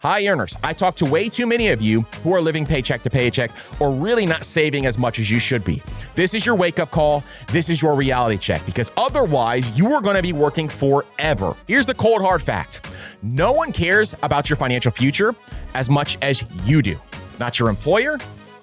High earners, I talk to way too many of you who are living paycheck to paycheck or really not saving as much as you should be. This is your wake-up call. This is your reality check, because otherwise you are going to be working forever. Here's the cold hard fact. No one cares about your financial future as much as you do. Not your employer,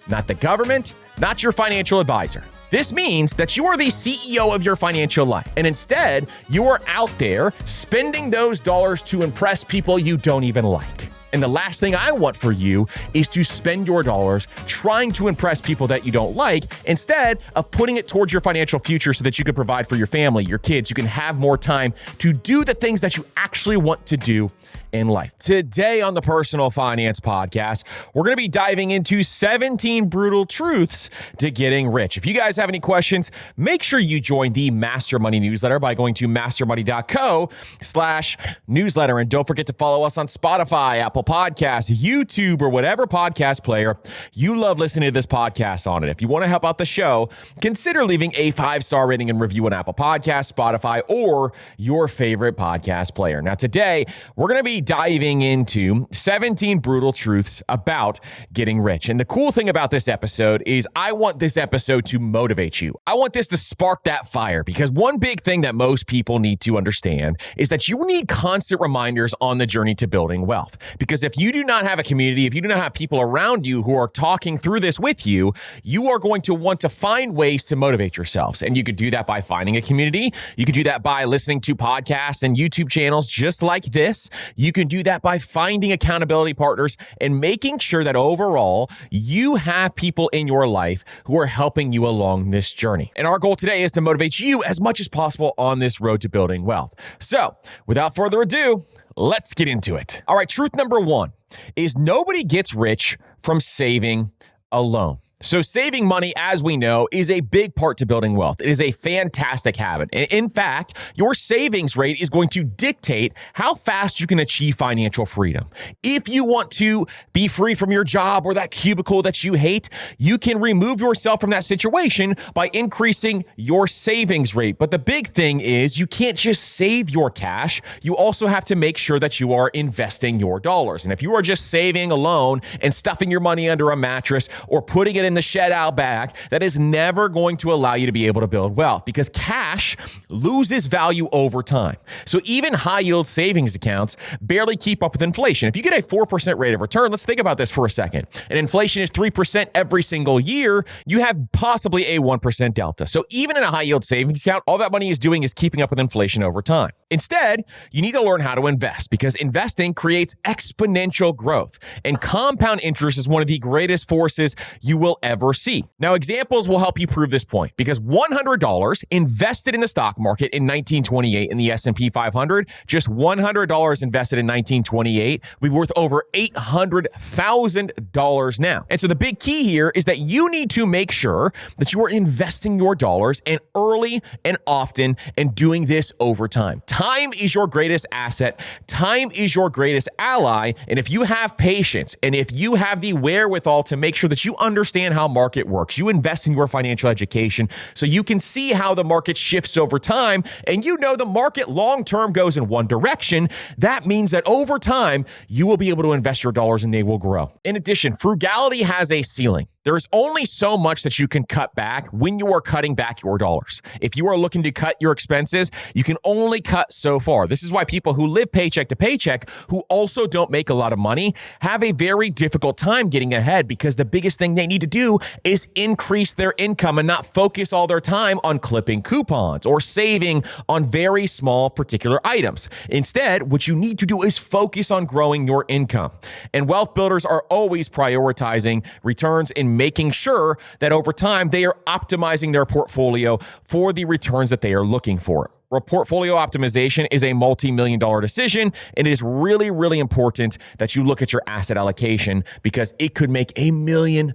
not the government, not your financial advisor. This means that you are the CEO of your financial life, and instead, you are out there spending those dollars to impress people you don't even like. And the last thing I want for you is to spend your dollars trying to impress people that you don't like, instead of putting it towards your financial future so that you can provide for your family, your kids. You can have more time to do the things that you actually want to do in life. Today on the Personal Finance Podcast, we're going to be diving into 17 brutal truths to getting rich. If you guys have any questions, make sure you join the Master Money newsletter by going to mastermoney.co/newsletter. And don't forget to follow us on Spotify, Apple Podcasts, YouTube, or whatever podcast player you love listening to this podcast on it. If you want to help out the show, consider leaving a 5-star rating and review on Apple Podcasts, Spotify, or your favorite podcast player. Now, today, we're going to be diving into 17 brutal truths about getting rich. And the cool thing about this episode is I want this episode to motivate you. I want this to spark that fire, because one big thing that most people need to understand is that you need constant reminders on the journey to building wealth. Because if you do not have a community, if you do not have people around you who are talking through this with you, you are going to want to find ways to motivate yourselves. And you could do that by finding a community. You could do that by listening to podcasts and YouTube channels just like this. You can do that by finding accountability partners and making sure that overall you have people in your life who are helping you along this journey. And our goal today is to motivate you as much as possible on this road to building wealth. So without further ado, let's get into it. All right, truth number 1 is nobody gets rich from saving alone. So saving money, as we know, is a big part to building wealth. It is a fantastic habit. And in fact, your savings rate is going to dictate how fast you can achieve financial freedom. If you want to be free from your job or that cubicle that you hate, you can remove yourself from that situation by increasing your savings rate. But the big thing is you can't just save your cash. You also have to make sure that you are investing your dollars. And if you are just saving alone and stuffing your money under a mattress or putting it in the shed out back, that is never going to allow you to be able to build wealth, because cash loses value over time. So even high yield savings accounts barely keep up with inflation. If you get a 4% rate of return, let's think about this for a second. And inflation is 3% every single year, you have possibly a 1% delta. So even in a high yield savings account, all that money is doing is keeping up with inflation over time. Instead, you need to learn how to invest, because investing creates exponential growth, and compound interest is one of the greatest forces you will ever see. Now, examples will help you prove this point, because $100 invested in the stock market in 1928 in the S&P 500, just $100 invested in 1928 will be worth over $800,000 now. And so the big key here is that you need to make sure that you are investing your dollars, and early and often, and doing this over time. Time is your greatest asset. Time is your greatest ally. And if you have patience, and if you have the wherewithal to make sure that you understand how market works, you invest in your financial education so you can see how the market shifts over time, and you know the market long-term goes in one direction, that means that over time, you will be able to invest your dollars and they will grow. In addition, frugality has a ceiling. There is only so much that you can cut back when you are cutting back your dollars. If you are looking to cut your expenses, you can only cut so far. This is why people who live paycheck to paycheck, who also don't make a lot of money, have a very difficult time getting ahead, because the biggest thing they need to do is increase their income and not focus all their time on clipping coupons or saving on very small particular items. Instead, what you need to do is focus on growing your income. And wealth builders are always prioritizing returns and making sure that over time they are optimizing their portfolio for the returns that they are looking for. Portfolio optimization is a multi-million-dollar decision, and it is really, really important that you look at your asset allocation, because it could make $1 million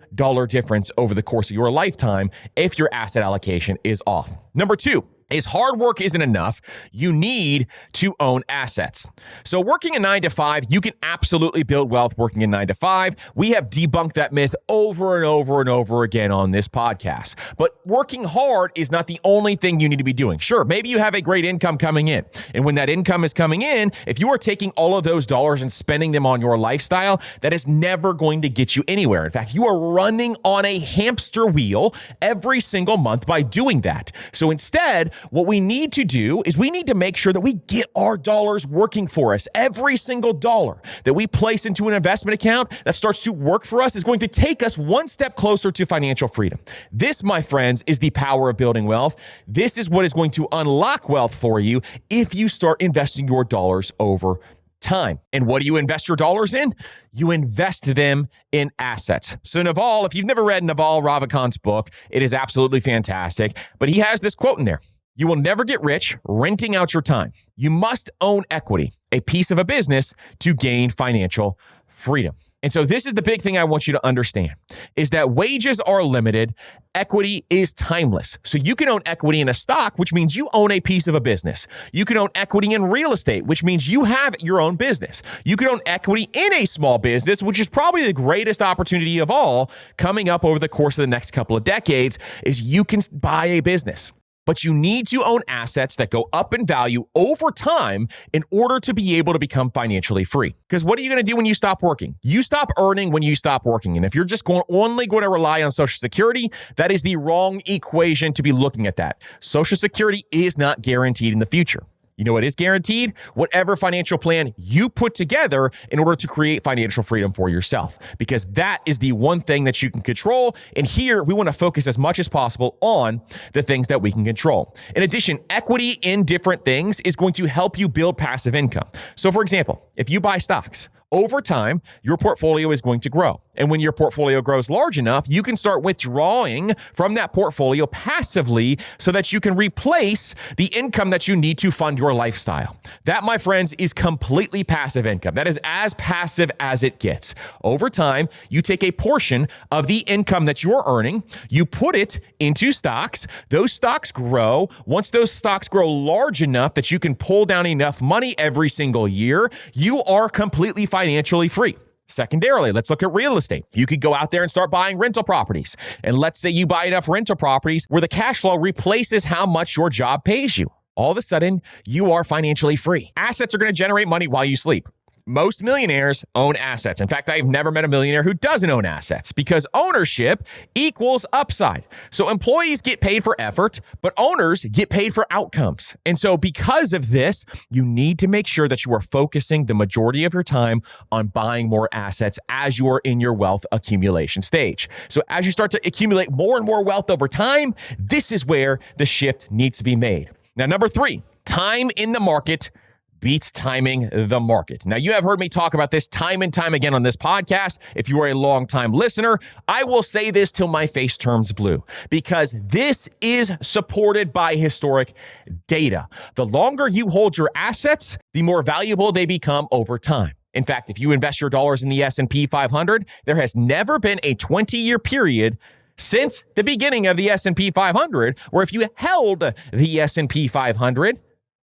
difference over the course of your lifetime if your asset allocation is off. Number 2, is hard work isn't enough. You need to own assets. So working a 9 to 5, you can absolutely build wealth working a 9 to 5. We have debunked that myth over and over and over again on this podcast. But working hard is not the only thing you need to be doing. Sure, maybe you have a great income coming in. And when that income is coming in, if you are taking all of those dollars and spending them on your lifestyle, that is never going to get you anywhere. In fact, you are running on a hamster wheel every single month by doing that. So instead, what we need to do is we need to make sure that we get our dollars working for us. Every single dollar that we place into an investment account that starts to work for us is going to take us one step closer to financial freedom. This, my friends, is the power of building wealth. This is what is going to unlock wealth for you if you start investing your dollars over time. And what do you invest your dollars in? You invest them in assets. So Naval, if you've never read Naval Ravikant's book, it is absolutely fantastic. But he has this quote in there. You will never get rich renting out your time. You must own equity, a piece of a business, to gain financial freedom. And so this is the big thing I want you to understand, is that wages are limited. Equity is timeless. So you can own equity in a stock, which means you own a piece of a business. You can own equity in real estate, which means you have your own business. You can own equity in a small business, which is probably the greatest opportunity of all coming up over the course of the next couple of decades, is you can buy a business. But you need to own assets that go up in value over time in order to be able to become financially free. Because what are you going to do when you stop working? You stop earning when you stop working. And if you're just only going to rely on Social Security, that is the wrong equation to be looking at that. Social Security is not guaranteed in the future. You know what is guaranteed? Whatever financial plan you put together in order to create financial freedom for yourself, because that is the one thing that you can control. And here we want to focus as much as possible on the things that we can control. In addition, equity in different things is going to help you build passive income. So for example, if you buy stocks, over time, your portfolio is going to grow. And when your portfolio grows large enough, you can start withdrawing from that portfolio passively so that you can replace the income that you need to fund your lifestyle. That, my friends, is completely passive income. That is as passive as it gets. Over time, you take a portion of the income that you're earning, you put it into stocks. Those stocks grow. Once those stocks grow large enough that you can pull down enough money every single year, you are completely financially free. Secondarily, let's look at real estate. You could go out there and start buying rental properties. And let's say you buy enough rental properties where the cash flow replaces how much your job pays you. All of a sudden, you are financially free. Assets are going to generate money while you sleep. Most millionaires own assets. In fact, I've never met a millionaire who doesn't own assets, because ownership equals upside. So employees get paid for effort, but owners get paid for outcomes. And so because of this, you need to make sure that you are focusing the majority of your time on buying more assets as you are in your wealth accumulation stage. So as you start to accumulate more and more wealth over time, this is where the shift needs to be made. Now, number 3, time in the market beats timing the market. Now, you have heard me talk about this time and time again on this podcast. If you are a longtime listener, I will say this till my face turns blue, because this is supported by historic data. The longer you hold your assets, the more valuable they become over time. In fact, if you invest your dollars in the S&P 500, there has never been a 20-year period since the beginning of the S&P 500 where if you held the S&P 500,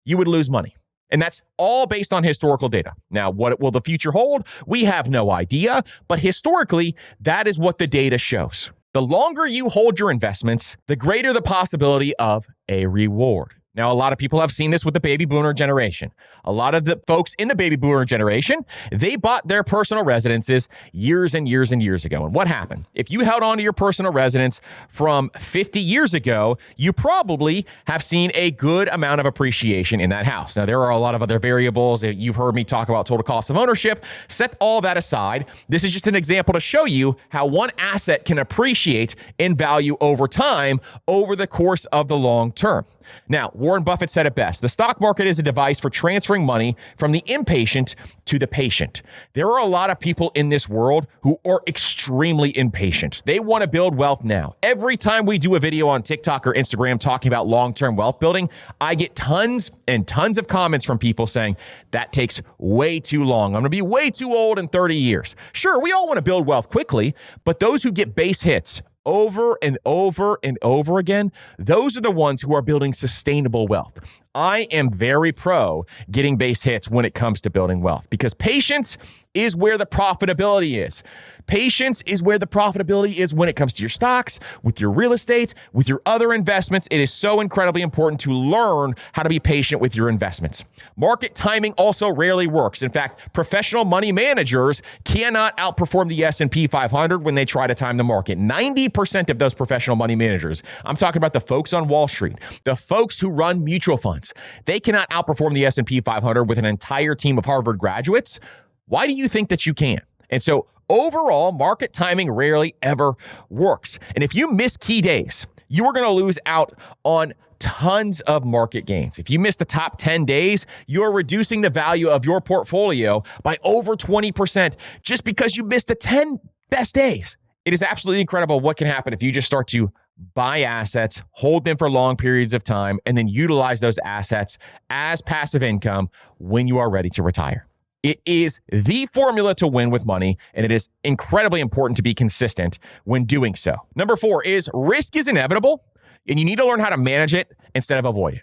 you would lose money. And that's all based on historical data. Now, what will the future hold? We have no idea, but historically, that is what the data shows. The longer you hold your investments, the greater the possibility of a reward. Now, a lot of people have seen this with the baby boomer generation. A lot of the folks in the baby boomer generation, they bought their personal residences years and years and years ago. And what happened? If you held on to your personal residence from 50 years ago, you probably have seen a good amount of appreciation in that house. Now, there are a lot of other variables. You've heard me talk about total cost of ownership. Set all that aside. This is just an example to show you how one asset can appreciate in value over time over the course of the long term. Now, Warren Buffett said it best. The stock market is a device for transferring money from the impatient to the patient. There are a lot of people in this world who are extremely impatient. They want to build wealth now. Every time we do a video on TikTok or Instagram talking about long-term wealth building, I get tons and tons of comments from people saying, that takes way too long. I'm going to be way too old in 30 years. Sure, we all want to build wealth quickly, but those who get base hits over and over and over again, those are the ones who are building sustainable wealth. I am very pro getting base hits when it comes to building wealth because patience is where the profitability is. Patience is where the profitability is when it comes to your stocks, with your real estate, with your other investments. It is so incredibly important to learn how to be patient with your investments. Market timing also rarely works. In fact, professional money managers cannot outperform the S&P 500 when they try to time the market. 90% of those professional money managers, I'm talking about the folks on Wall Street, the folks who run mutual funds, they cannot outperform the S&P 500 with an entire team of Harvard graduates. Why do you think that you can? And so overall, market timing rarely ever works. And if you miss key days, you are going to lose out on tons of market gains. If you miss the top 10 days, you're reducing the value of your portfolio by over 20% just because you missed the 10 best days. It is absolutely incredible what can happen if you just start to buy assets, hold them for long periods of time, and then utilize those assets as passive income when you are ready to retire. It is the formula to win with money, and it is incredibly important to be consistent when doing so. Number 4 is risk is inevitable, and you need to learn how to manage it instead of avoid it.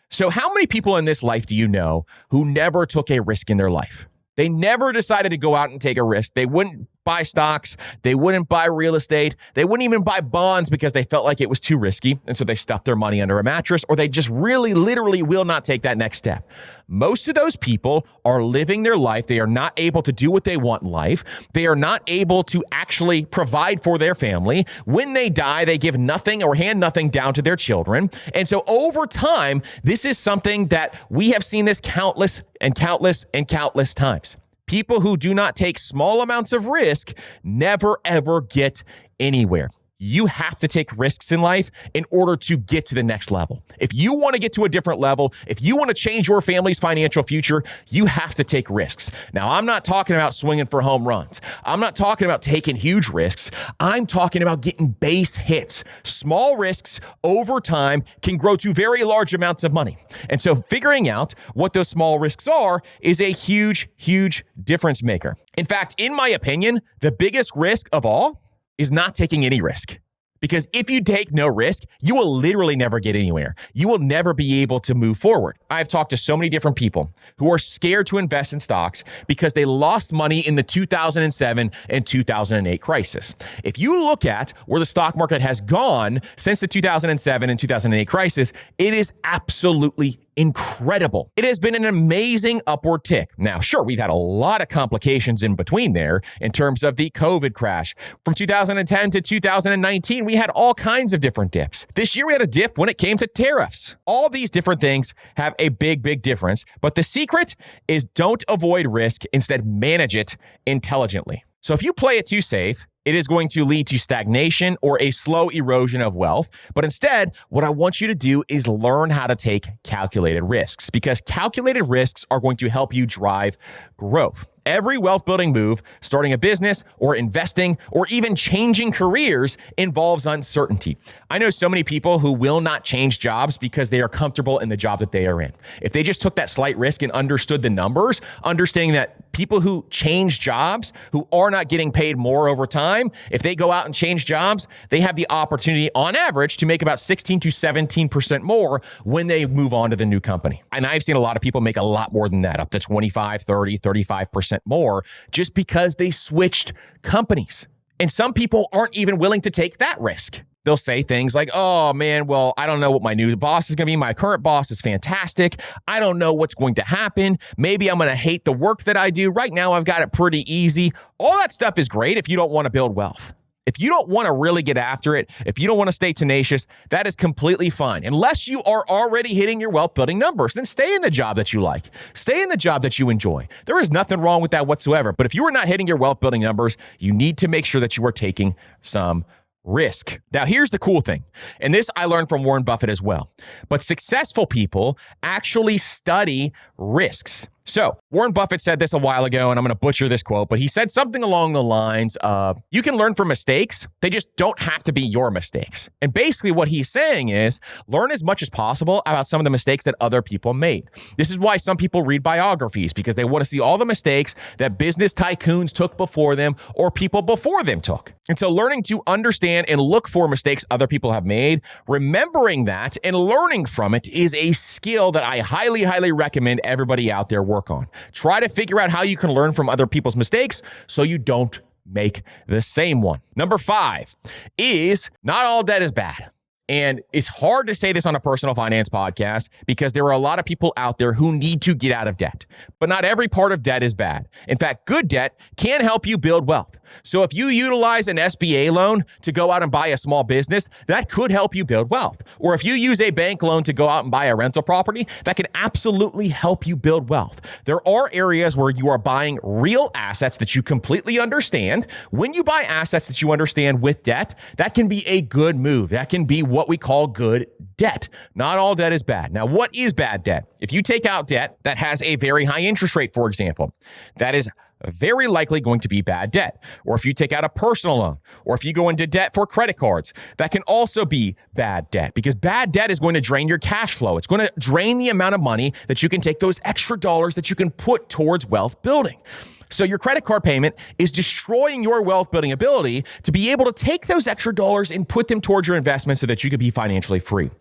So how many people in this life do you know who never took a risk in their life? They never decided to go out and take a risk. They wouldn't buy stocks. They wouldn't buy real estate. They wouldn't even buy bonds because they felt like it was too risky. And so they stuffed their money under a mattress, or they just really literally will not take that next step. Most of those people are living their life. They are not able to do what they want in life. They are not able to actually provide for their family. When they die, they give nothing or hand nothing down to their children. And so over time, this is something that we have seen this countless and countless and countless times. People who do not take small amounts of risk never, ever get anywhere. You have to take risks in life in order to get to the next level. If you want to get to a different level, if you want to change your family's financial future, you have to take risks. Now, I'm not talking about swinging for home runs. I'm not talking about taking huge risks. I'm talking about getting base hits. Small risks over time can grow to very large amounts of money. And so figuring out what those small risks are is a huge, huge difference maker. In fact, in my opinion, the biggest risk of all is not taking any risk. Because if you take no risk, you will literally never get anywhere. You will never be able to move forward. I've talked to so many different people who are scared to invest in stocks because they lost money in the 2007 and 2008 crisis. If you look at where the stock market has gone since the 2007 and 2008 crisis, it is absolutely incredible. It has been an amazing upward tick. Now, sure, we've had a lot of complications in between there in terms of the COVID crash. From 2010 to 2019, we had all kinds of different dips. This year, we had a dip when it came to tariffs. All these different things have a big, big difference. But the secret is don't avoid risk, instead manage it intelligently. So if you play it too safe, it is going to lead to stagnation or a slow erosion of wealth. But instead, what I want you to do is learn how to take calculated risks, because calculated risks are going to help you drive growth. Every wealth building move, starting a business or investing or even changing careers, involves uncertainty. I know so many people who will not change jobs because they are comfortable in the job that they are in. If they just took that slight risk and understood the numbers, understanding that people who change jobs, who are not getting paid more over time, if they go out and change jobs, they have the opportunity on average to make about 16 to 17% more when they move on to the new company. And I've seen a lot of people make a lot more than that, up to 25, 30, 35% more, just because they switched companies. And some people aren't even willing to take that risk. They'll say things like, oh man, well, I don't know what my new boss is going to be. My current boss is fantastic. I don't know what's going to happen. Maybe I'm going to hate the work that I do. Right now, I've got it pretty easy. All that stuff is great if you don't want to build wealth. If you don't want to really get after it, if you don't want to stay tenacious, that is completely fine. Unless you are already hitting your wealth building numbers, then stay in the job that you like. Stay in the job that you enjoy. There is nothing wrong with that whatsoever. But if you are not hitting your wealth building numbers, you need to make sure that you are taking some risk. Now, here's the cool thing, and this I learned from Warren Buffett as well, but successful people actually study risks. So Warren Buffett said this a while ago, and I'm going to butcher this quote, but he said something along the lines of, you can learn from mistakes. They just don't have to be your mistakes. And basically what he's saying is learn as much as possible about some of the mistakes that other people made. This is why some people read biographies, because they want to see all the mistakes that business tycoons took before them or people before them took. And so learning to understand and look for mistakes other people have made, remembering that and learning from it is a skill that I highly, highly recommend everybody out there work on. Try to figure out how you can learn from other people's mistakes so you don't make the same one. Number 5 is not all debt is bad. And it's hard to say this on a personal finance podcast because there are a lot of people out there who need to get out of debt. But not every part of debt is bad. In fact, good debt can help you build wealth. So if you utilize an SBA loan to go out and buy a small business, that could help you build wealth. Or if you use a bank loan to go out and buy a rental property, that can absolutely help you build wealth. There are areas where you are buying real assets that you completely understand. When you buy assets that you understand with debt, that can be a good move. That can be what we call good debt. Not all debt is bad. Now, what is bad debt? If you take out debt that has a very high interest rate, for example, that is very likely going to be bad debt. Or if you take out a personal loan, or if you go into debt for credit cards, that can also be bad debt because bad debt is going to drain your cash flow. It's going to drain the amount of money that you can take, those extra dollars that you can put towards wealth building. So your credit card payment is destroying your wealth building ability to be able to take those extra dollars and put them towards your investment so that you could be financially free.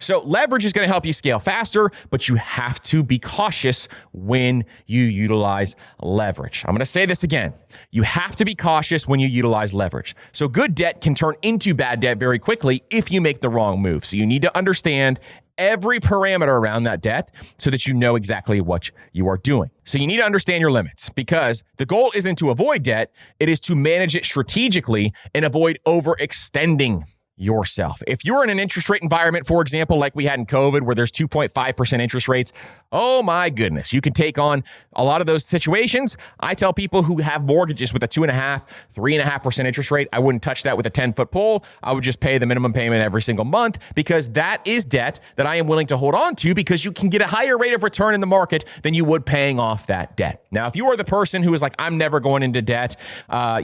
So leverage is going to help you scale faster, but you have to be cautious when you utilize leverage. I'm going to say this again. You have to be cautious when you utilize leverage. So good debt can turn into bad debt very quickly if you make the wrong move. So you need to understand every parameter around that debt so that you know exactly what you are doing. So you need to understand your limits because the goal isn't to avoid debt. It is to manage it strategically and avoid overextending yourself. If you're in an interest rate environment, for example, like we had in COVID, where there's 2.5% interest rates, oh my goodness, you can take on a lot of those situations. I tell people who have mortgages with a 2.5%, 3.5% interest rate, I wouldn't touch that with a 10-foot pole. I would just pay the minimum payment every single month because that is debt that I am willing to hold on to because you can get a higher rate of return in the market than you would paying off that debt. Now, if you are the person who is like, I'm never going into debt,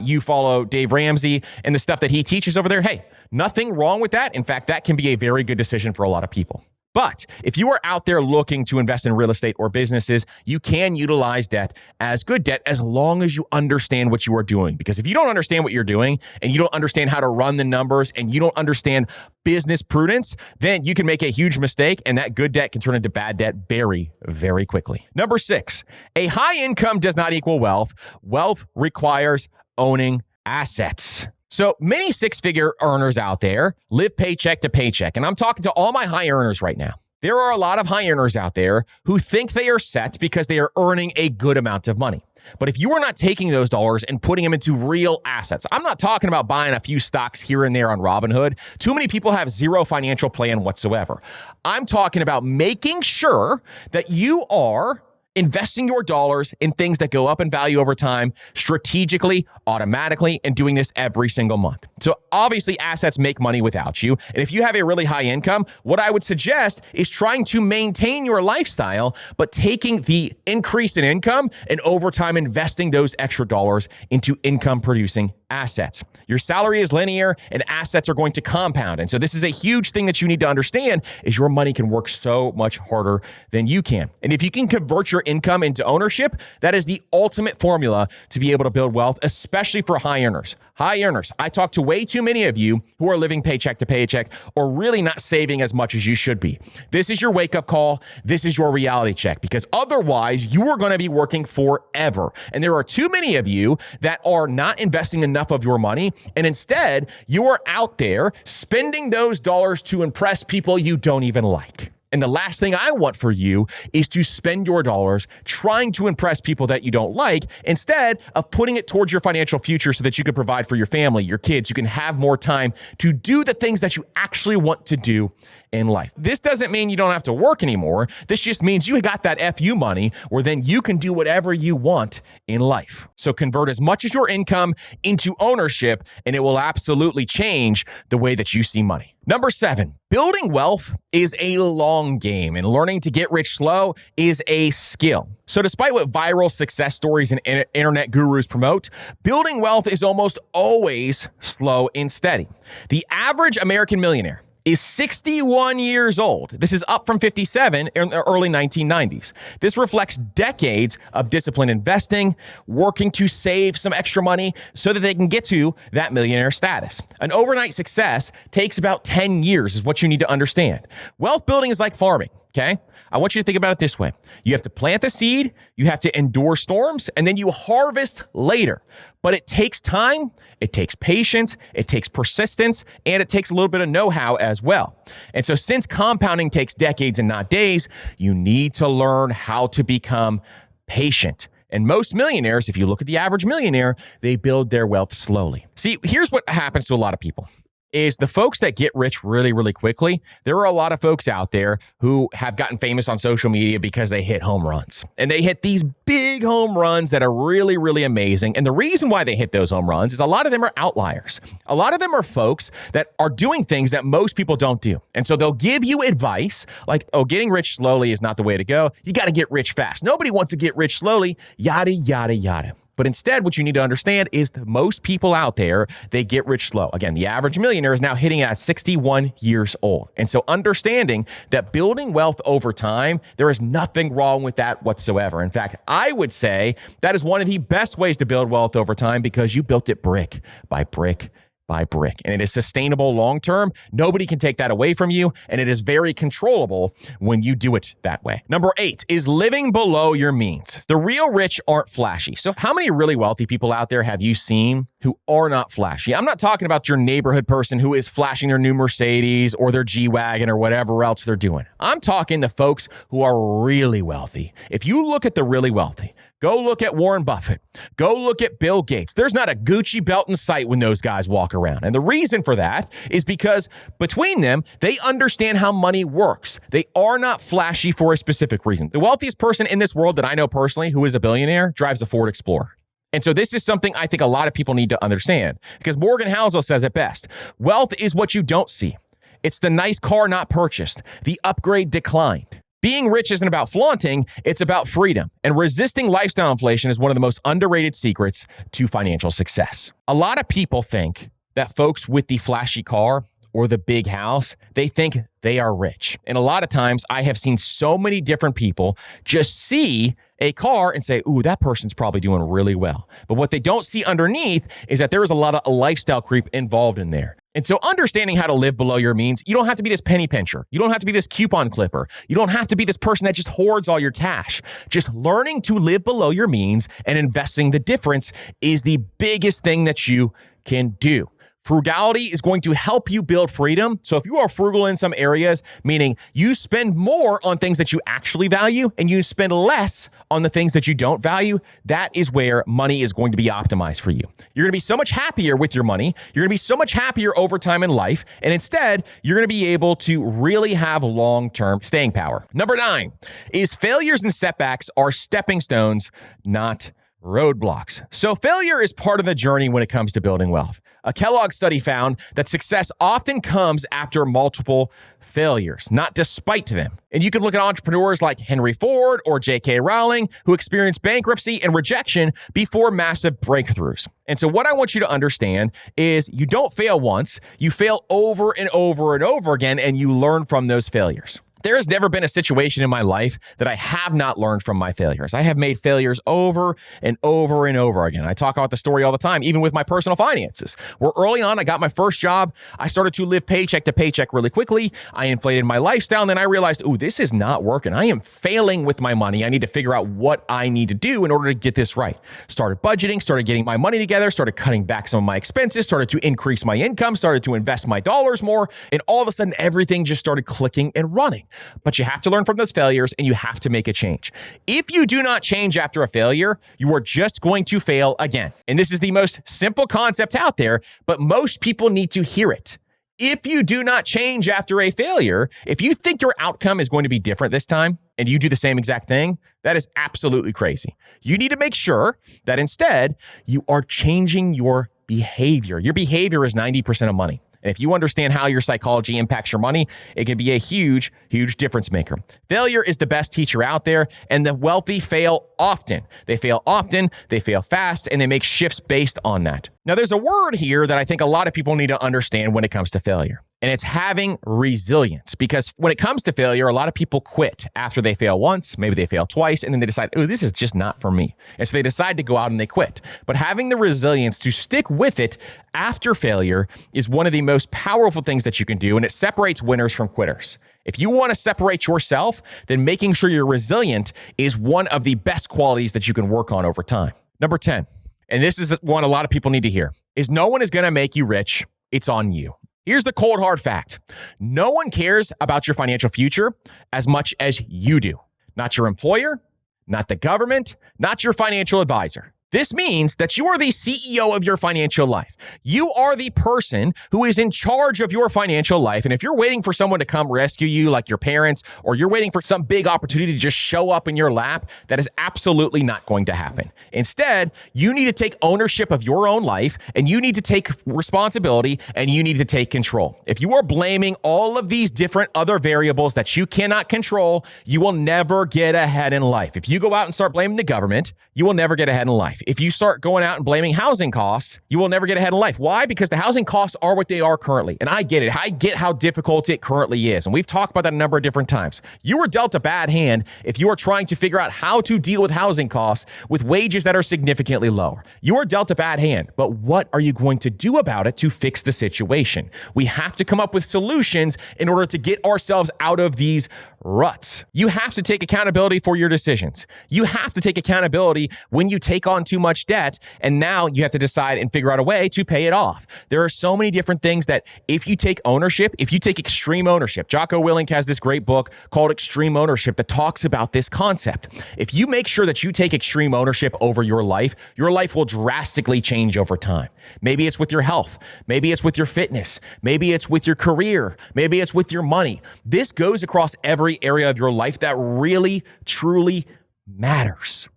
you follow Dave Ramsey and the stuff that he teaches over there, hey, nothing wrong with that. In fact, that can be a very good decision for a lot of people. But if you are out there looking to invest in real estate or businesses, you can utilize debt as good debt as long as you understand what you are doing. Because if you don't understand what you're doing and you don't understand how to run the numbers and you don't understand business prudence, then you can make a huge mistake and that good debt can turn into bad debt very, very quickly. Number 6, a high income does not equal wealth. Wealth requires owning assets. So many six-figure earners out there live paycheck to paycheck. And I'm talking to all my high earners right now. There are a lot of high earners out there who think they are set because they are earning a good amount of money. But if you are not taking those dollars and putting them into real assets, I'm not talking about buying a few stocks here and there on Robinhood. Too many people have zero financial plan whatsoever. I'm talking about making sure that you are investing your dollars in things that go up in value over time, strategically, automatically, and doing this every single month. So obviously assets make money without you. And if you have a really high income, what I would suggest is trying to maintain your lifestyle, but taking the increase in income and over time investing those extra dollars into income producing assets. Your salary is linear and assets are going to compound. And so this is a huge thing that you need to understand is your money can work so much harder than you can. And if you can convert your income into ownership, that is the ultimate formula to be able to build wealth, especially for high earners. High earners, I talk to way too many of you who are living paycheck to paycheck or really not saving as much as you should be. This is your wake-up call. This is your reality check because otherwise you are going to be working forever. And there are too many of you that are not investing enough of your money. And instead, you are out there spending those dollars to impress people you don't even like. And the last thing I want for you is to spend your dollars trying to impress people that you don't like instead of putting it towards your financial future so that you can provide for your family, your kids. You can have more time to do the things that you actually want to do in life. This doesn't mean you don't have to work anymore. This just means you got that FU money where then you can do whatever you want in life. So convert as much as your income into ownership and it will absolutely change the way that you see money. Number 7, building wealth is a long long game, and learning to get rich slow is a skill. So despite what viral success stories and internet gurus promote, building wealth is almost always slow and steady. The average American millionaire is 61 years old. This is up from 57 in the early 1990s. This reflects decades of disciplined investing, working to save some extra money so that they can get to that millionaire status. An overnight success takes about 10 years is what you need to understand. Wealth building is like farming, okay? I want you to think about it this way. You have to plant the seed, you have to endure storms, and then you harvest later. But it takes time, it takes patience, it takes persistence, and it takes a little bit of know-how as well. And so since compounding takes decades and not days, you need to learn how to become patient. And most millionaires, if you look at the average millionaire, they build their wealth slowly. See, here's what happens to a lot of people. Is the folks that get rich really, really quickly, there are a lot of folks out there who have gotten famous on social media because they hit home runs. And they hit these big home runs that are really, really amazing. And the reason why they hit those home runs is a lot of them are outliers. A lot of them are folks that are doing things that most people don't do. And so they'll give you advice like, oh, getting rich slowly is not the way to go. You got to get rich fast. Nobody wants to get rich slowly, yada, yada, yada. But instead, what you need to understand is that most people out there, they get rich slow. Again, the average millionaire is now hitting at 61 years old. And so understanding that building wealth over time, there is nothing wrong with that whatsoever. In fact, I would say that is one of the best ways to build wealth over time because you built it brick by brick by brick. And it is sustainable long-term. Nobody can take that away from you. And it is very controllable when you do it that way. Number 8 is living below your means. The real rich aren't flashy. So how many really wealthy people out there have you seen who are not flashy? I'm not talking about your neighborhood person who is flashing their new Mercedes or their G-Wagon or whatever else they're doing. I'm talking the folks who are really wealthy. If you look at the really wealthy, go look at Warren Buffett. Go look at Bill Gates. There's not a Gucci belt in sight when those guys walk around. And the reason for that is because between them, they understand how money works. They are not flashy for a specific reason. The wealthiest person in this world that I know personally who is a billionaire drives a Ford Explorer. And so this is something I think a lot of people need to understand because Morgan Housel says it best. Wealth is what you don't see. It's the nice car not purchased, the upgrade declined. Being rich isn't about flaunting, it's about freedom. And resisting lifestyle inflation is one of the most underrated secrets to financial success. A lot of people think that folks with the flashy car or the big house, they think they are rich. And a lot of times I have seen so many different people just see a car and say, ooh, that person's probably doing really well. But what they don't see underneath is that there is a lot of lifestyle creep involved in there. And so understanding how to live below your means, you don't have to be this penny pincher. You don't have to be this coupon clipper. You don't have to be this person that just hoards all your cash. Just learning to live below your means and investing the difference is the biggest thing that you can do. Frugality is going to help you build freedom. So if you are frugal in some areas, meaning you spend more on things that you actually value and you spend less on the things that you don't value, that is where money is going to be optimized for you. You're going to be so much happier with your money. You're going to be so much happier over time in life. And instead, you're going to be able to really have long-term staying power. Number 9 is failures and setbacks are stepping stones, not roadblocks. So failure is part of the journey when it comes to building wealth. A Kellogg study found that success often comes after multiple failures, not despite them. And you can look at entrepreneurs like Henry Ford or J.K. Rowling who experienced bankruptcy and rejection before massive breakthroughs. And so what I want you to understand is you don't fail once, you fail over and over and over again, and you learn from those failures. There has never been a situation in my life that I have not learned from my failures. I have made failures over and over and over again. I talk about the story all the time, even with my personal finances, where early on I got my first job. I started to live paycheck to paycheck really quickly. I inflated my lifestyle, and then I realized, ooh, this is not working. I am failing with my money. I need to figure out what I need to do in order to get this right. Started budgeting, started getting my money together, started cutting back some of my expenses, started to increase my income, started to invest my dollars more, and all of a sudden everything just started clicking and running. But you have to learn from those failures and you have to make a change. If you do not change after a failure, you are just going to fail again. And this is the most simple concept out there, but most people need to hear it. If you do not change after a failure, if you think your outcome is going to be different this time and you do the same exact thing, that is absolutely crazy. You need to make sure that instead you are changing your behavior. Your behavior is 90% of money. And if you understand how your psychology impacts your money, it can be a huge, huge difference maker. Failure is the best teacher out there, and the wealthy fail often. They fail often, they fail fast, and they make shifts based on that. Now, there's a word here that I think a lot of people need to understand when it comes to failure. And it's having resilience, because when it comes to failure, a lot of people quit after they fail once, maybe they fail twice, and then they decide, oh, this is just not for me. And so they decide to go out and they quit. But having the resilience to stick with it after failure is one of the most powerful things that you can do, and it separates winners from quitters. If you want to separate yourself, then making sure you're resilient is one of the best qualities that you can work on over time. Number 10, and this is one a lot of people need to hear, is no one is going to make you rich. It's on you. Here's the cold, hard fact. No one cares about your financial future as much as you do. Not your employer, not the government, not your financial advisor. This means that you are the CEO of your financial life. You are the person who is in charge of your financial life. And if you're waiting for someone to come rescue you, like your parents, or you're waiting for some big opportunity to just show up in your lap, that is absolutely not going to happen. Instead, you need to take ownership of your own life, and you need to take responsibility, and you need to take control. If you are blaming all of these different other variables that you cannot control, you will never get ahead in life. If you go out and start blaming the government, you will never get ahead in life. If you start going out and blaming housing costs, you will never get ahead in life. Why? Because the housing costs are what they are currently. And I get it. I get how difficult it currently is. And we've talked about that a number of different times. You are dealt a bad hand if you are trying to figure out how to deal with housing costs with wages that are significantly lower. You are dealt a bad hand, but what are you going to do about it to fix the situation? We have to come up with solutions in order to get ourselves out of these ruts. You have to take accountability for your decisions. You have to take accountability when you take on too much debt, and now you have to decide and figure out a way to pay it off. There are so many different things that if you take ownership, if you take extreme ownership, Jocko Willink has this great book called Extreme Ownership that talks about this concept. If you make sure that you take extreme ownership over your life will drastically change over time. Maybe it's with your health. Maybe it's with your fitness. Maybe it's with your career. Maybe it's with your money. This goes across every area of your life that really, truly matters.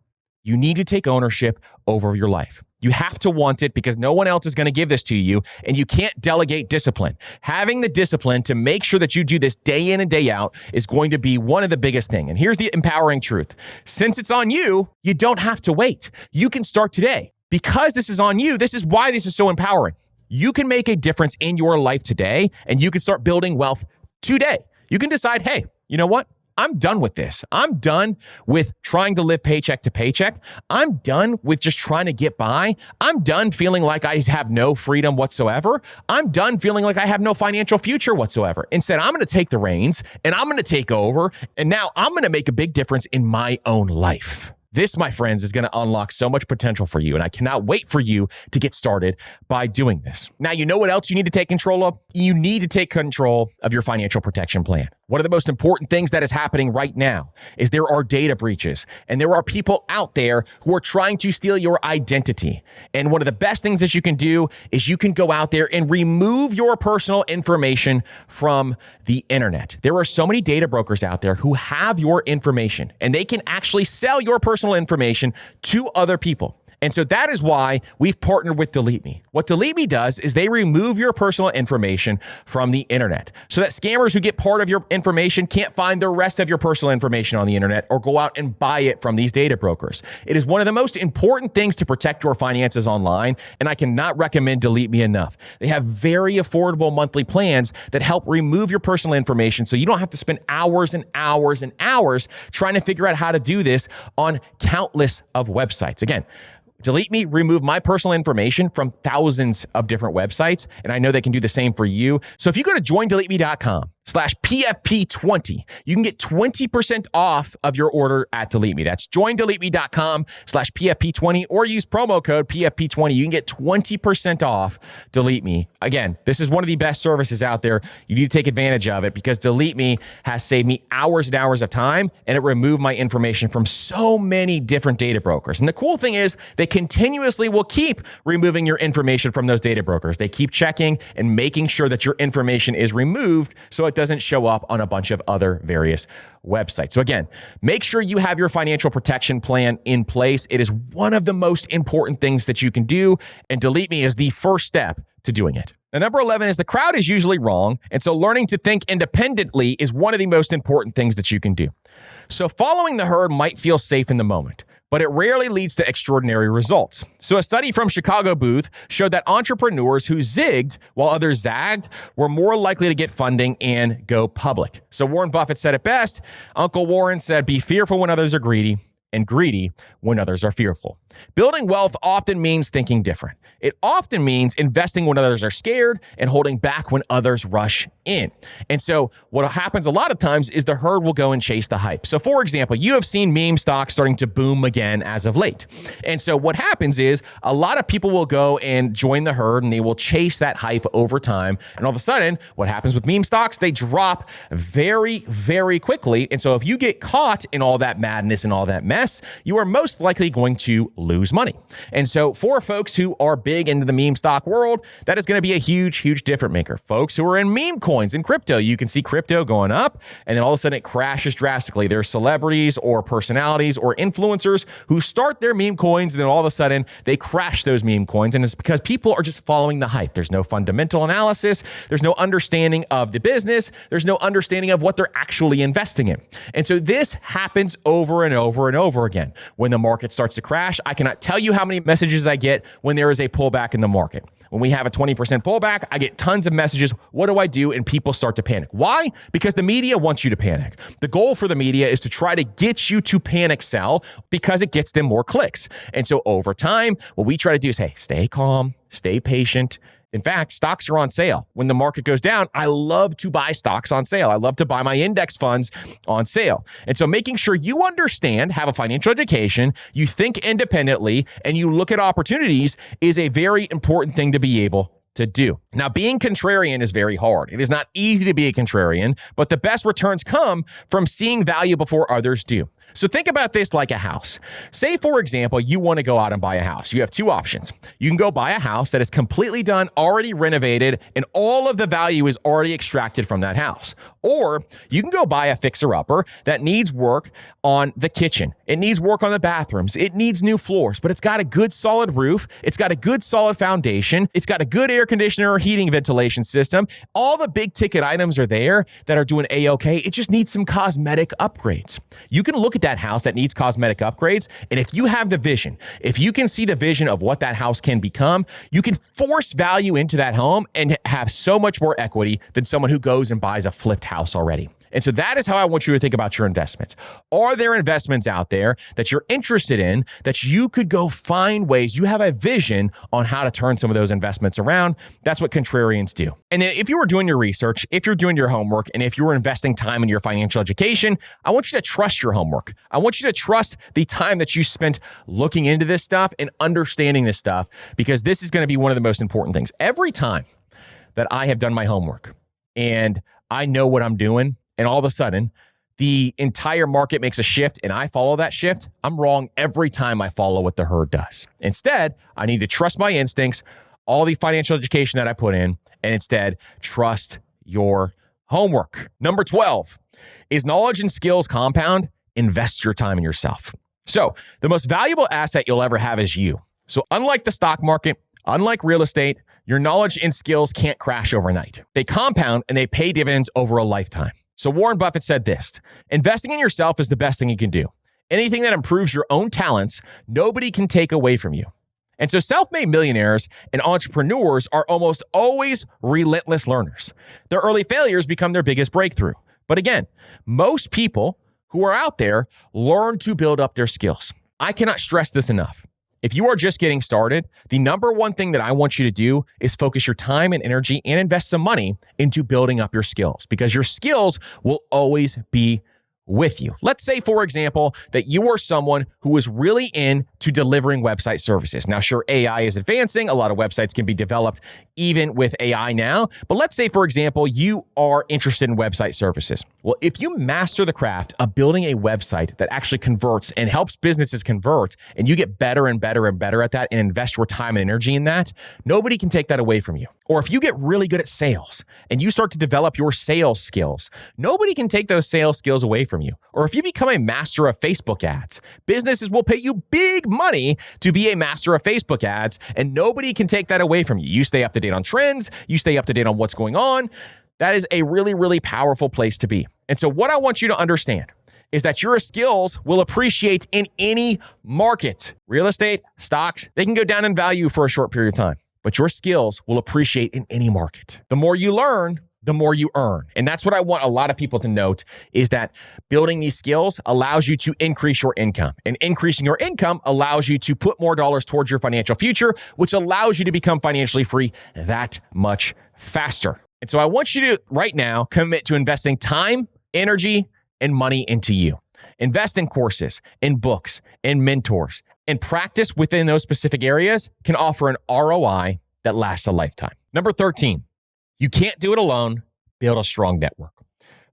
You need to take ownership over your life. You have to want it because no one else is going to give this to you, and you can't delegate discipline. Having the discipline to make sure that you do this day in and day out is going to be one of the biggest things. And here's the empowering truth. Since it's on you, you don't have to wait. You can start today. Because this is on you, this is why this is so empowering. You can make a difference in your life today, and you can start building wealth today. You can decide, hey, you know what? I'm done with this. I'm done with trying to live paycheck to paycheck. I'm done with just trying to get by. I'm done feeling like I have no freedom whatsoever. I'm done feeling like I have no financial future whatsoever. Instead, I'm going to take the reins and I'm going to take over. And now I'm going to make a big difference in my own life. This, my friends, is going to unlock so much potential for you, and I cannot wait for you to get started by doing this. Now, you know what else you need to take control of? You need to take control of your financial protection plan. One of the most important things that is happening right now is there are data breaches, and there are people out there who are trying to steal your identity. And one of the best things that you can do is you can go out there and remove your personal information from the internet. There are so many data brokers out there who have your information, and they can actually sell your personal information to other people. And so that is why we've partnered with Delete Me. What Delete Me does is they remove your personal information from the internet so that scammers who get part of your information can't find the rest of your personal information on the internet or go out and buy it from these data brokers. It is one of the most important things to protect your finances online, and I cannot recommend Delete Me enough. They have very affordable monthly plans that help remove your personal information so you don't have to spend hours and hours and hours trying to figure out how to do this on countless of websites. Again, Delete Me removed my personal information from thousands of different websites, and I know they can do the same for you. So if you go to joindeleteme.com/PFP20, you can get 20% off of your order at Delete Me. That's joindeleteme.com/PFP20 or use promo code PFP20. You can get 20% off Delete Me. Again, this is one of the best services out there. You need to take advantage of it because Delete Me has saved me hours and hours of time, and it removed my information from so many different data brokers. And the cool thing is they continuously will keep removing your information from those data brokers. They keep checking and making sure that your information is removed so it doesn't show up on a bunch of other various websites. So again, make sure you have your financial protection plan in place. It is one of the most important things that you can do, and Delete Me is the first step to doing it. Now, number 11 is the crowd is usually wrong. And so learning to think independently is one of the most important things that you can do. So following the herd might feel safe in the moment, but it rarely leads to extraordinary results. So a study from Chicago Booth showed that entrepreneurs who zigged while others zagged were more likely to get funding and go public. So Warren Buffett said it best. Uncle Warren said, be fearful when others are greedy, and greedy when others are fearful. Building wealth often means thinking different. It often means investing when others are scared and holding back when others rush in. And so what happens a lot of times is the herd will go and chase the hype. So for example, you have seen meme stocks starting to boom again as of late. And so what happens is a lot of people will go and join the herd and they will chase that hype over time. And all of a sudden, what happens with meme stocks? They drop very, very quickly. And so if you get caught in all that madness and all that mess, you are most likely going to lose money. And so for folks who are big into the meme stock world, that is going to be a huge, huge difference maker. Folks who are in meme coins and crypto, you can see crypto going up and then all of a sudden it crashes drastically. There are celebrities or personalities or influencers who start their meme coins and then all of a sudden they crash those meme coins. And it's because people are just following the hype. There's no fundamental analysis. There's no understanding of the business. There's no understanding of what they're actually investing in. And so this happens over and over and over again. When the market starts to crash, I cannot tell you how many messages I get when there is a pullback in the market. When we have a 20% pullback, I get tons of messages. What do I do? And people start to panic. Why? Because the media wants you to panic. The goal for the media is to try to get you to panic sell because it gets them more clicks. And so over time, what we try to do is, hey, stay calm, stay patient. In fact, stocks are on sale. When the market goes down, I love to buy stocks on sale. I love to buy my index funds on sale. And so making sure you understand, have a financial education, you think independently, and you look at opportunities is a very important thing to be able to do. Now, being contrarian is very hard. It is not easy to be a contrarian, but the best returns come from seeing value before others do. So think about this like a house. Say, for example, you want to go out and buy a house. You have two options. You can go buy a house that is completely done, already renovated, and all of the value is already extracted from that house. Or you can go buy a fixer-upper that needs work on the kitchen. It needs work on the bathrooms. It needs new floors, but it's got a good solid roof. It's got a good solid foundation. It's got a good air conditioner or heating ventilation system. All the big ticket items are there that are doing A-okay. It just needs some cosmetic upgrades. You can look at that house that needs cosmetic upgrades, and if you have the vision, if you can see the vision of what that house can become, you can force value into that home and have so much more equity than someone who goes and buys a flipped house already. And so that is how I want you to think about your investments. Are there investments out there that you're interested in that you could go find ways? You have a vision on how to turn some of those investments around. That's what contrarians do. And if you were doing your research, if you're doing your homework, and if you were investing time in your financial education, I want you to trust your homework. I want you to trust the time that you spent looking into this stuff and understanding this stuff, because this is going to be one of the most important things. Every time that I have done my homework and I know what I'm doing, and all of a sudden, the entire market makes a shift and I follow that shift, I'm wrong every time I follow what the herd does. Instead, I need to trust my instincts, all the financial education that I put in, and instead trust your homework. Number 12 is knowledge and skills compound. Invest your time in yourself. So the most valuable asset you'll ever have is you. So unlike the stock market, unlike real estate, your knowledge and skills can't crash overnight. They compound and they pay dividends over a lifetime. So Warren Buffett said this: investing in yourself is the best thing you can do. Anything that improves your own talents, nobody can take away from you. And so self-made millionaires and entrepreneurs are almost always relentless learners. Their early failures become their biggest breakthrough. But again, most people who are out there learn to build up their skills. I cannot stress this enough. If you are just getting started, the number one thing that I want you to do is focus your time and energy and invest some money into building up your skills, because your skills will always be with you. Let's say, for example, that you are someone who is really into delivering website services. Now, sure, AI is advancing. A lot of websites can be developed even with AI now. But let's say, for example, you are interested in website services. Well, if you master the craft of building a website that actually converts and helps businesses convert, and you get better and better and better at that and invest your time and energy in that, nobody can take that away from you. Or if you get really good at sales and you start to develop your sales skills, nobody can take those sales skills away from you. from you. Or if you become a master of Facebook ads, businesses will pay you big money to be a master of Facebook ads, and nobody can take that away from you. You stay up to date on trends, you stay up to date on what's going on. That is a really, really powerful place to be. And so what I want you to understand is that your skills will appreciate in any market. Real estate, stocks, they can go down in value for a short period of time, but your skills will appreciate in any market. The more you learn, the more you earn. And that's what I want a lot of people to note, is that building these skills allows you to increase your income. And increasing your income allows you to put more dollars towards your financial future, which allows you to become financially free that much faster. And so I want you to right now commit to investing time, energy, and money into you. Invest in courses, in books, in mentors, and practice within those specific areas can offer an ROI that lasts a lifetime. Number 13, you can't do it alone. Build a strong network.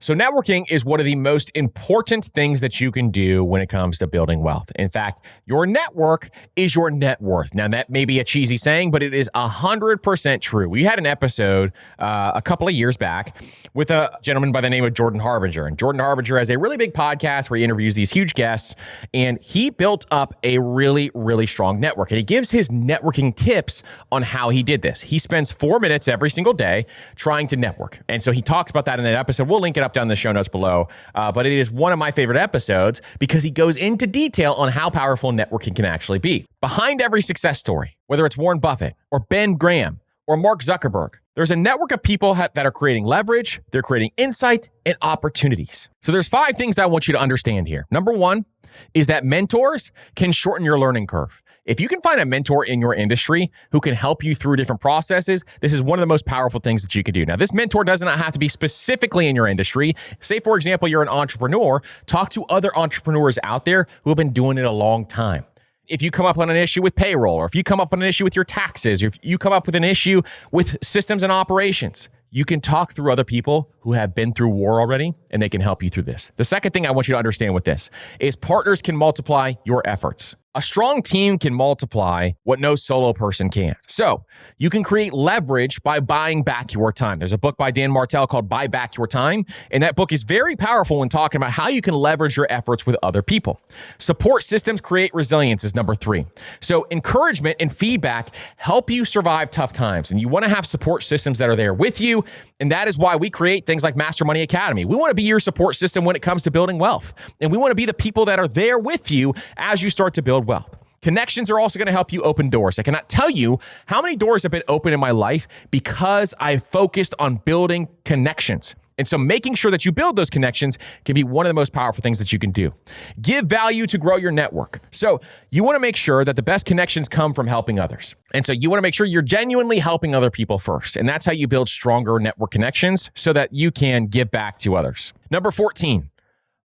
So networking is one of the most important things that you can do when it comes to building wealth. In fact, your network is your net worth. Now, that may be a cheesy saying, but it is 100% true. We had an episode a couple of years back with a gentleman by the name of Jordan Harbinger. And Jordan Harbinger has a really big podcast where he interviews these huge guests. And he built up a really, really strong network. And he gives his networking tips on how he did this. He spends 4 minutes every single day trying to network. And so he talks about that in that episode. We'll link it up down in the show notes below. But it is one of my favorite episodes because he goes into detail on how powerful networking can actually be. Behind every success story, whether it's Warren Buffett or Ben Graham or Mark Zuckerberg, there's a network of people that are creating leverage, they're creating insight and opportunities. So there's 5 things I want you to understand here. Number 1 is that mentors can shorten your learning curve. If you can find a mentor in your industry who can help you through different processes, this is one of the most powerful things that you can do. Now, this mentor does not have to be specifically in your industry. Say, for example, you're an entrepreneur, talk to other entrepreneurs out there who have been doing it a long time. If you come up on an issue with payroll, or if you come up on an issue with your taxes, or if you come up with an issue with systems and operations, you can talk through other people who have been through war already, and they can help you through this. The second thing I want you to understand with this is partners can multiply your efforts. A strong team can multiply what no solo person can. So you can create leverage by buying back your time. There's a book by Dan Martell called Buy Back Your Time. And that book is very powerful when talking about how you can leverage your efforts with other people. Support systems create resilience is number 3. So encouragement and feedback help you survive tough times. And you want to have support systems that are there with you. And that is why we create things like Master Money Academy. We want to be your support system when it comes to building wealth. And we want to be the people that are there with you as you start to build wealth. Connections are also going to help you open doors. I cannot tell you how many doors have been open in my life because I focused on building connections. And so making sure that you build those connections can be one of the most powerful things that you can do. Give value to grow your network. So you want to make sure that the best connections come from helping others. And so you want to make sure you're genuinely helping other people first. And that's how you build stronger network connections so that you can give back to others. Number 14,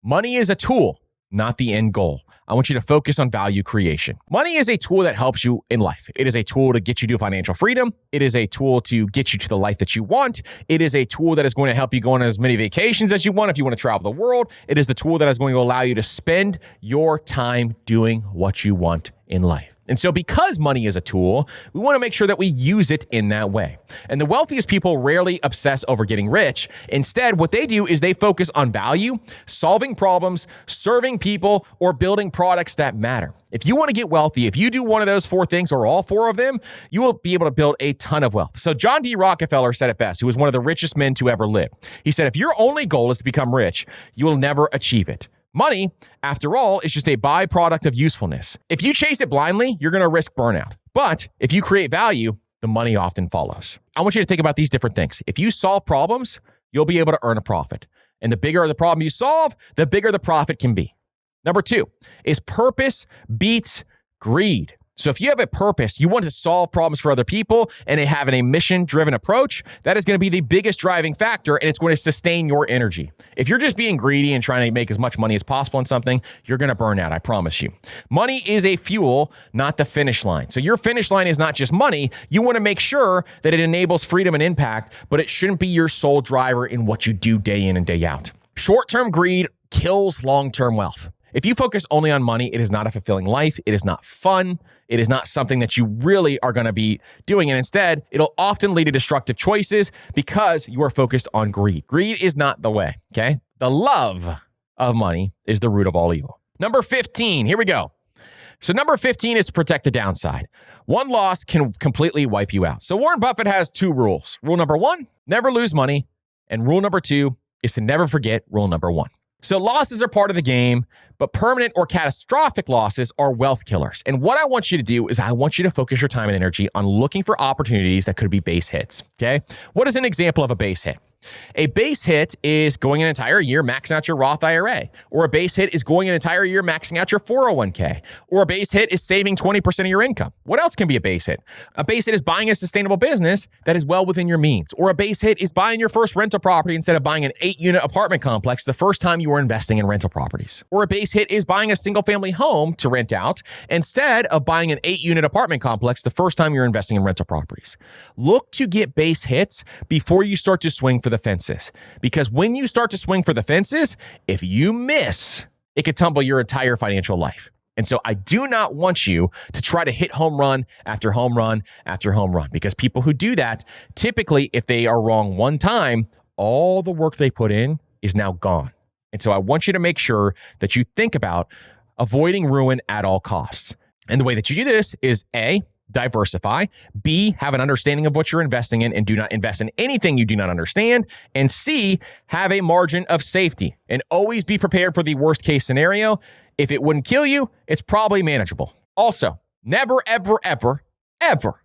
money is a tool, not the end goal. I want you to focus on value creation. Money is a tool that helps you in life. It is a tool to get you to financial freedom. It is a tool to get you to the life that you want. It is a tool that is going to help you go on as many vacations as you want if you want to travel the world. It is the tool that is going to allow you to spend your time doing what you want in life. And so because money is a tool, we want to make sure that we use it in that way. And the wealthiest people rarely obsess over getting rich. Instead, what they do is they focus on value, solving problems, serving people, or building products that matter. If you want to get wealthy, if you do one of those 4 things or all 4 of them, you will be able to build a ton of wealth. So John D. Rockefeller said it best, who was one of the richest men to ever live. He said, if your only goal is to become rich, you will never achieve it. Money, after all, is just a byproduct of usefulness. If you chase it blindly, you're going to risk burnout. But if you create value, the money often follows. I want you to think about these different things. If you solve problems, you'll be able to earn a profit. And the bigger the problem you solve, the bigger the profit can be. Number 2 is purpose beats greed. So if you have a purpose, you want to solve problems for other people and they have a mission-driven approach, that is going to be the biggest driving factor and it's going to sustain your energy. If you're just being greedy and trying to make as much money as possible on something, you're going to burn out, I promise you. Money is a fuel, not the finish line. So your finish line is not just money. You want to make sure that it enables freedom and impact, but it shouldn't be your sole driver in what you do day in and day out. Short-term greed kills long-term wealth. If you focus only on money, it is not a fulfilling life. It is not fun. It is not something that you really are going to be doing. And instead, it'll often lead to destructive choices because you are focused on greed. Greed is not the way, okay? The love of money is the root of all evil. Number 15, here we go. So number 15 is to protect the downside. One loss can completely wipe you out. So Warren Buffett has 2 rules. Rule number 1, never lose money. And rule number 2 is to never forget rule number 1. So losses are part of the game, but permanent or catastrophic losses are wealth killers. And what I want you to do is I want you to focus your time and energy on looking for opportunities that could be base hits, okay? What is an example of a base hit? A base hit is going an entire year maxing out your Roth IRA, or a base hit is going an entire year maxing out your 401k, or a base hit is saving 20% of your income. What else can be a base hit? A base hit is buying a sustainable business that is well within your means, or a base hit is buying your first rental property instead of buying an 8-unit apartment complex the first time you were investing in rental properties. Or a base hit is buying a single-family home to rent out instead of buying an 8-unit apartment complex the first time you're investing in rental properties. Look to get base hits before you start to swing for the fences. Because when you start to swing for the fences, if you miss, it could tumble your entire financial life. And so I do not want you to try to hit home run after home run after home run, because people who do that, typically, if they are wrong one time, all the work they put in is now gone. And so I want you to make sure that you think about avoiding ruin at all costs. And the way that you do this is A, diversify, B, have an understanding of what you're investing in and do not invest in anything you do not understand, and C, have a margin of safety and always be prepared for the worst case scenario. If it wouldn't kill you, it's probably manageable. Also, never, ever, ever, ever,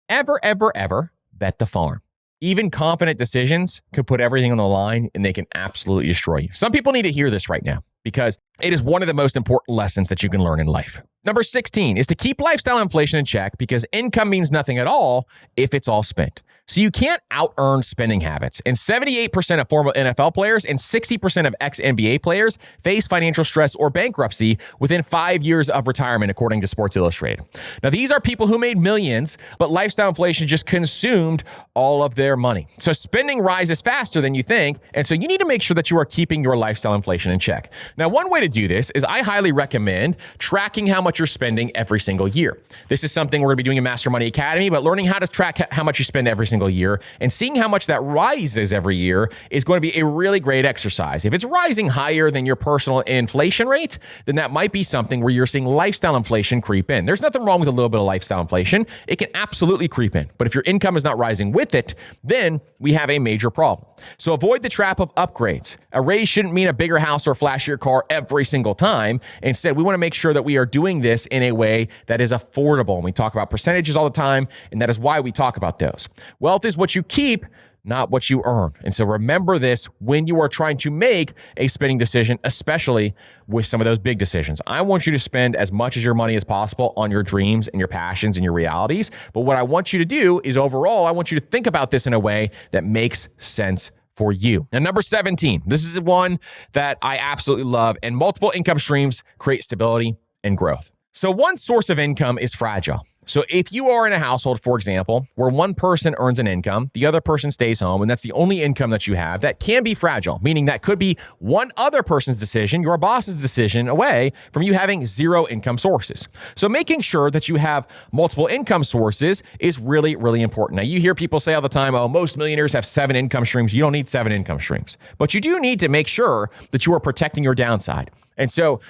ever, ever, ever bet the farm. Even confident decisions could put everything on the line and they can absolutely destroy you. Some people need to hear this right now because it is one of the most important lessons that you can learn in life. Number 16 is to keep lifestyle inflation in check, because income means nothing at all if it's all spent. So you can't out-earn spending habits. And 78% of former NFL players and 60% of ex-NBA players face financial stress or bankruptcy within 5 years of retirement, according to Sports Illustrated. Now, these are people who made millions, but lifestyle inflation just consumed all of their money. So spending rises faster than you think, and so you need to make sure that you are keeping your lifestyle inflation in check. Now, one way to do this is I highly recommend tracking how much you're spending every single year. This is something we're going to be doing in Master Money Academy, but learning how to track how much you spend every single year and seeing how much that rises every year is going to be a really great exercise. If it's rising higher than your personal inflation rate, then that might be something where you're seeing lifestyle inflation creep in. There's nothing wrong with a little bit of lifestyle inflation. It can absolutely creep in. But if your income is not rising with it, then we have a major problem. So avoid the trap of upgrades. A raise shouldn't mean a bigger house or flashier car every single time. Instead, we want to make sure that we are doing this in a way that is affordable. And we talk about percentages all the time, and that is why we talk about those. Wealth is what you keep, not what you earn. And so remember this when you are trying to make a spending decision, especially with some of those big decisions. I want you to spend as much of your money as possible on your dreams and your passions and your realities. But what I want you to do is overall, I want you to think about this in a way that makes sense for you. Now, number 17, this is one that I absolutely love, and multiple income streams create stability and growth. So one source of income is fragile. So if you are in a household, for example, where one person earns an income, the other person stays home, and that's the only income that you have, that can be fragile, meaning that could be one other person's decision, your boss's decision, away from you having zero income sources. So making sure that you have multiple income sources is really, really important. Now, you hear people say all the time, oh, most millionaires have 7 income streams. You don't need 7 income streams, but you do need to make sure that you are protecting your downside. And so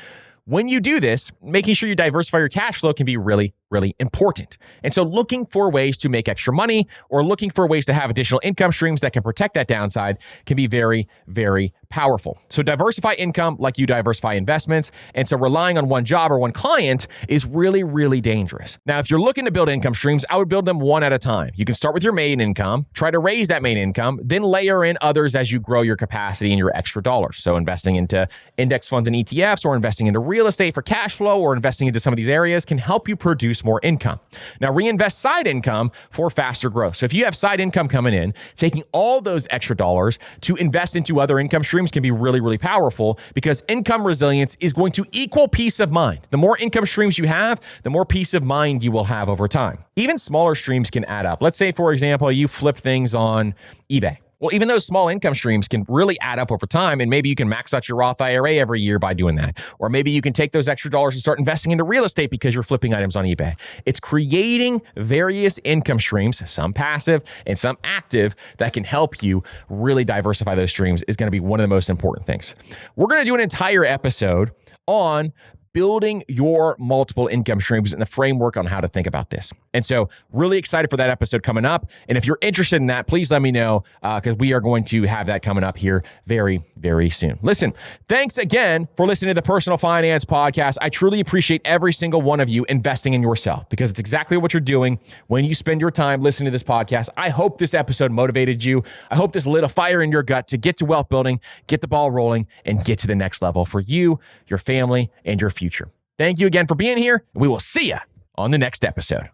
when you do this, making sure you diversify your cash flow can be really, really important. And so looking for ways to make extra money or looking for ways to have additional income streams that can protect that downside can be very, very powerful. So diversify income like you diversify investments. And so relying on one job or one client is really, really dangerous. Now, if you're looking to build income streams, I would build them one at a time. You can start with your main income, try to raise that main income, then layer in others as you grow your capacity and your extra dollars. So investing into index funds and ETFs, or investing into real estate for cash flow, or investing into some of these areas can help you produce more income. Now, reinvest side income for faster growth. So if you have side income coming in, taking all those extra dollars to invest into other income streams can be really, really powerful, because income resilience is going to equal peace of mind. The more income streams you have, the more peace of mind you will have over time. Even smaller streams can add up. Let's say, for example, you flip things on eBay. Well, even those small income streams can really add up over time. And maybe you can max out your Roth IRA every year by doing that. Or maybe you can take those extra dollars and start investing into real estate because you're flipping items on eBay. It's creating various income streams, some passive and some active, that can help you really diversify those streams is going to be one of the most important things. We're going to do an entire episode on building your multiple income streams and the framework on how to think about this. And so really excited for that episode coming up. And if you're interested in that, please let me know because we are going to have that coming up here very, very soon. Listen, thanks again for listening to the Personal Finance Podcast. I truly appreciate every single one of you investing in yourself because it's exactly what you're doing when you spend your time listening to this podcast. I hope this episode motivated you. I hope this lit a fire in your gut to get to wealth building, get the ball rolling, and get to the next level for you, your family, and your future. Thank you again for being here. We will see you on the next episode.